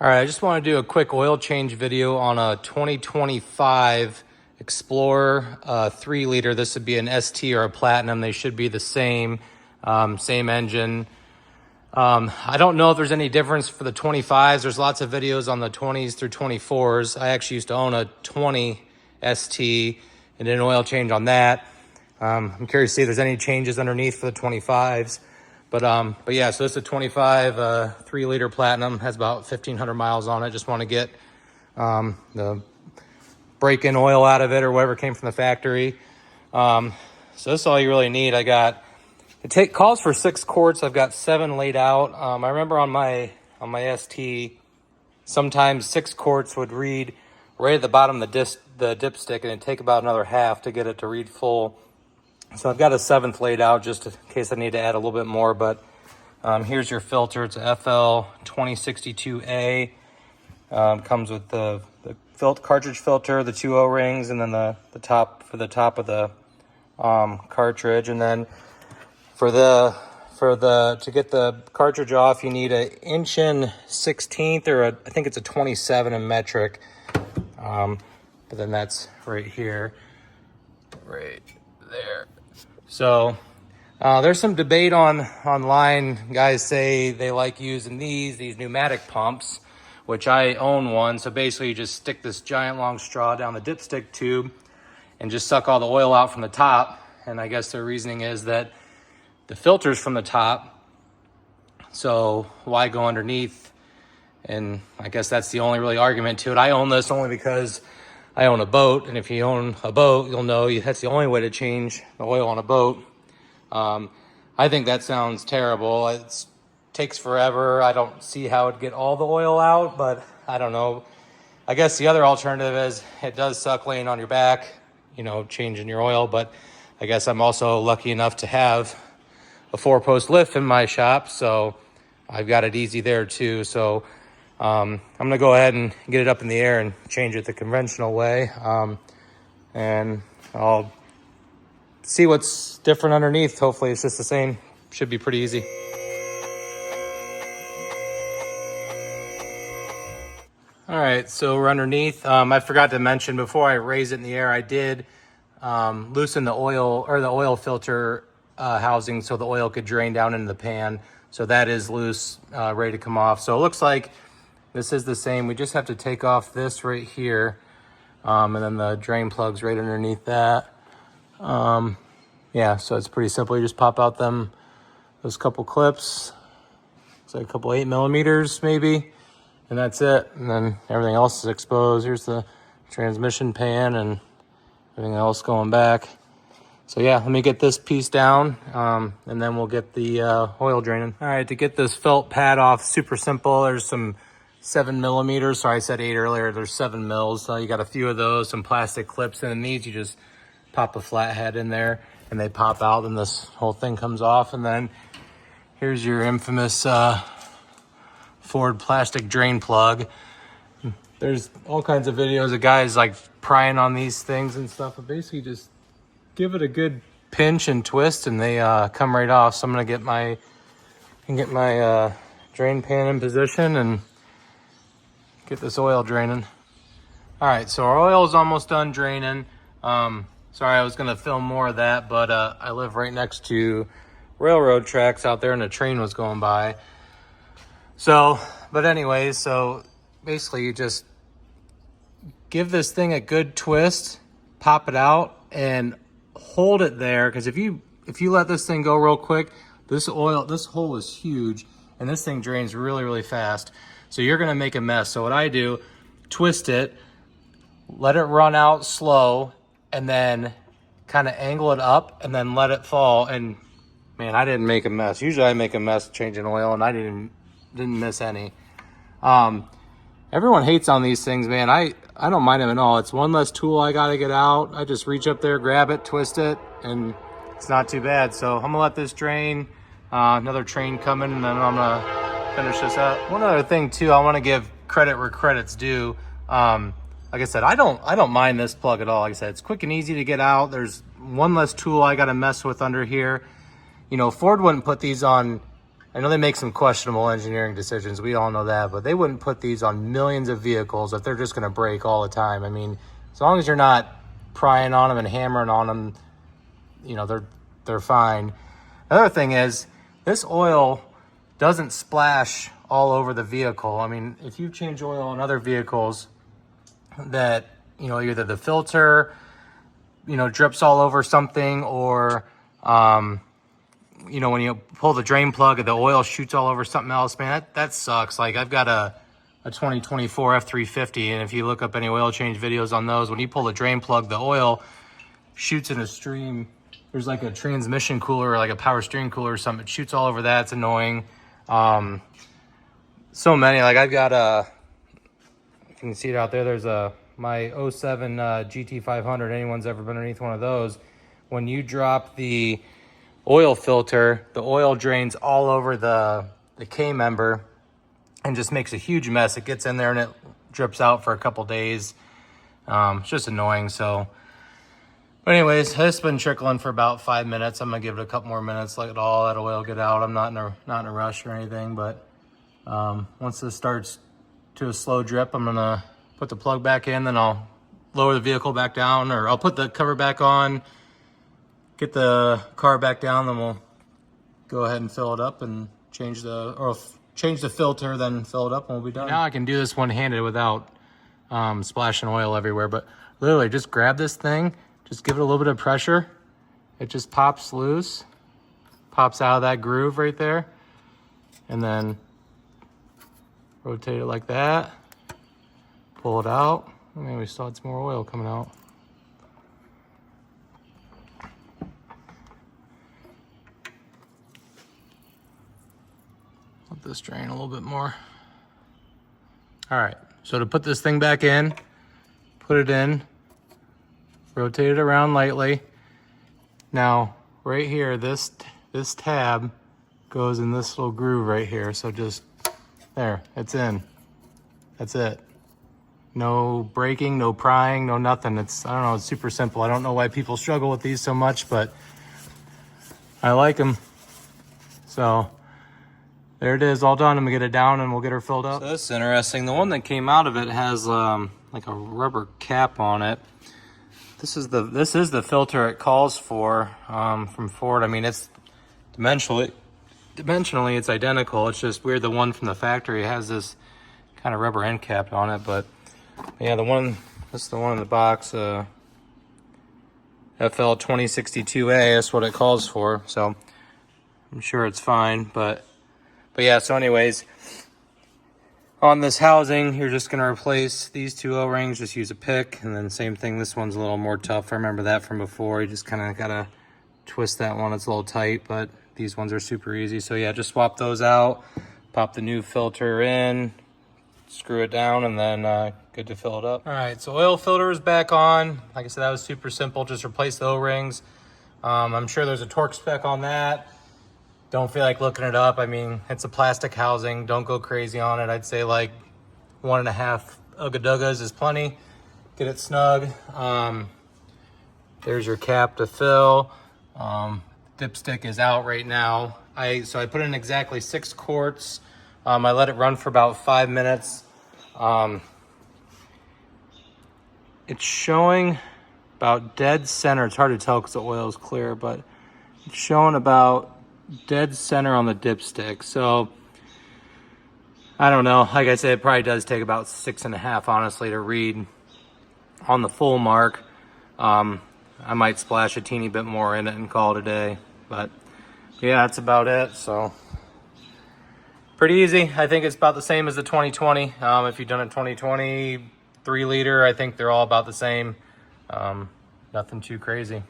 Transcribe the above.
All right, I just want to do a quick oil change video on a 2025 Explorer 3-liter. This would be an ST or a Platinum. They should be the same, same engine. I don't know if there's any difference for the 25s. There's lots of videos on the 20s through 24s. I actually used to own a 20 ST and did an oil change on that. I'm curious to see if there's any changes underneath for the 25s. But yeah, so this is a 25 3-liter Platinum, has about 1,500 miles on it. Just want to get the break-in oil out of it or whatever came from the factory. So this is all you really need. It calls for 6 quarts. I've got 7 laid out. I remember on my ST, sometimes 6 quarts would read right at the bottom of the dipstick, and it'd take about another half to get it to read full. So I've got a 7th laid out just in case I need to add a little bit more, but here's your filter. It's a FL 2062A. Comes with the cartridge filter, the 2 O-rings, and then the top for the top of the cartridge. And then to get the cartridge off, you need an 1/16 or I think it's a 27 in metric. But then that's right here, right there. So there's some debate online. Guys say they like using these pneumatic pumps, which I own one. So basically you just stick this giant long straw down the dipstick tube and just suck all the oil out from the top. And I guess their reasoning is that the filter's from the top, so why go underneath? And I guess that's the only really argument to it. I own this only because I own a boat, and if you own a boat, you'll know that's the only way to change the oil on a boat. I think that sounds terrible. It takes forever. I don't see how it'd get all the oil out, but I don't know. I guess the other alternative is it does suck laying on your back, changing your oil, but I guess I'm also lucky enough to have a 4-post lift in my shop, so I've got it easy there too. So I'm gonna go ahead and get it up in the air and change it the conventional way, and I'll see what's different underneath. Hopefully it's just the same. Should be pretty easy. All right, so we're underneath. I forgot to mention before I raise it in the air, I did loosen the oil filter housing so the oil could drain down into the pan. So that is loose, ready to come off. So it looks like this is the same. We just have to take off this right here, and then the drain plug's right underneath that. Yeah, so it's pretty simple. You just pop out those couple clips. It's like a couple 8mm maybe, and that's it. And then everything else is exposed. Here's the transmission pan and everything else going back. So yeah, let me get this piece down, and then we'll get the oil draining. All right, to get this felt pad off, super simple. There's some 7mm. Sorry, I said 8 earlier. There's 7 mils. So you got a few of those, some plastic clips, and in these you just pop a flathead in there, and they pop out, and this whole thing comes off. And then here's your infamous Ford plastic drain plug. There's all kinds of videos of guys like prying on these things and stuff, but basically just give it a good pinch and twist, and they come right off. So I'm gonna get my drain pan in position and get this oil draining. All right, so our oil is almost done draining. Sorry, I was gonna film more of that, but I live right next to railroad tracks out there, and a train was going by. So, but anyways, so basically you just give this thing a good twist, pop it out, and hold it there, because if you let this thing go real quick, this hole is huge, and this thing drains really, really fast. So you're gonna make a mess. So what I do, twist it, let it run out slow, and then kind of angle it up, and then let it fall. And man, I didn't make a mess. Usually I make a mess changing oil, and I didn't miss any. Everyone hates on these things, man. I don't mind them at all. It's one less tool I gotta get out. I just reach up there, grab it, twist it, and it's not too bad. So I'm gonna let this drain. Another train coming, and then I'm gonna finish this up. One other thing too, I wanna give credit where credit's due. Like I said, I don't mind this plug at all. Like I said, it's quick and easy to get out. There's one less tool I gotta mess with under here. Ford wouldn't put these on I know they make some questionable engineering decisions. We all know that, but they wouldn't put these on millions of vehicles if they're just going to break all the time. I mean, as long as you're not prying on them and hammering on them, you know, they're fine. Another thing is this oil doesn't splash all over the vehicle. I mean, if you change oil on other vehicles that, you know, either the filter, you know, drips all over something, or, you know, when you pull the drain plug, the oil shoots all over something else, man, that sucks. Like, I've got a 2024 F350, and if you look up any oil change videos on those, when you pull the drain plug, the oil shoots in a stream. There's like a transmission cooler or like a power steering cooler or something. It shoots all over that. It's annoying. So many. Like, I've got you can see it out there. There's my 07 GT500. Anyone's ever been underneath one of those, when you drop the oil filter, the oil drains all over the K-member and just makes a huge mess. It gets in there and it drips out for a couple days. It's just annoying. So, but anyways, it's been trickling for about 5 minutes. I'm gonna give it a couple more minutes, let all that oil get out. I'm not in a rush or anything, but once this starts to a slow drip, I'm gonna put the plug back in, then I'll lower the vehicle back down, or I'll put the cover back on, get the car back down, then we'll go ahead and fill it up and change the filter, then fill it up and we'll be done. Now I can do this one-handed without splashing oil everywhere, but literally just grab this thing, just give it a little bit of pressure. It just pops loose, pops out of that groove right there, and then rotate it like that, pull it out. I mean, we still had some more oil coming out. Let this drain a little bit more. All right, so to put this thing back in, put it in, rotate it around lightly. Now, right here, this tab goes in this little groove right here. So just, there, it's in. That's it. No braking, no prying, no nothing. It's, I don't know, it's super simple. I don't know why people struggle with these so much, but I like them. So there it is, all done. I'm gonna get it down and we'll get her filled up. So this is interesting. The one that came out of it has like a rubber cap on it. This is the filter it calls for from Ford. I mean, it's dimensionally it's identical. It's just weird, the one from the factory has this kind of rubber end cap on it, but yeah, this is the one in the box, FL 2062A, that's what it calls for. So I'm sure it's fine, but yeah, so anyways, on this housing, you're just gonna replace these two O-rings, just use a pick, and then same thing, this one's a little more tough. I remember that from before. You just kind of gotta twist that one, it's a little tight, but these ones are super easy. So yeah, just swap those out, pop the new filter in, screw it down, and then good to fill it up. All right, so oil filter is back on. Like I said, that was super simple. Just replace the O-rings. I'm sure there's a torque spec on that. Don't feel like looking it up. I mean, it's a plastic housing. Don't go crazy on it. I'd say like 1.5 Ugga-Duggas is plenty. Get it snug. There's your cap to fill. Dipstick is out right now. So I put in exactly 6 quarts. I let it run for about 5 minutes. It's showing about dead center. It's hard to tell because the oil is clear, but it's showing about dead center on the dipstick. So I don't know. Like I said, it probably does take about 6.5, honestly, to read on the full mark. I might splash a teeny bit more in it and call it a day, but yeah, that's about it. So pretty easy. I think it's about the same as the 2020. If you've done a 2020 3 liter, I think they're all about the same. Nothing too crazy.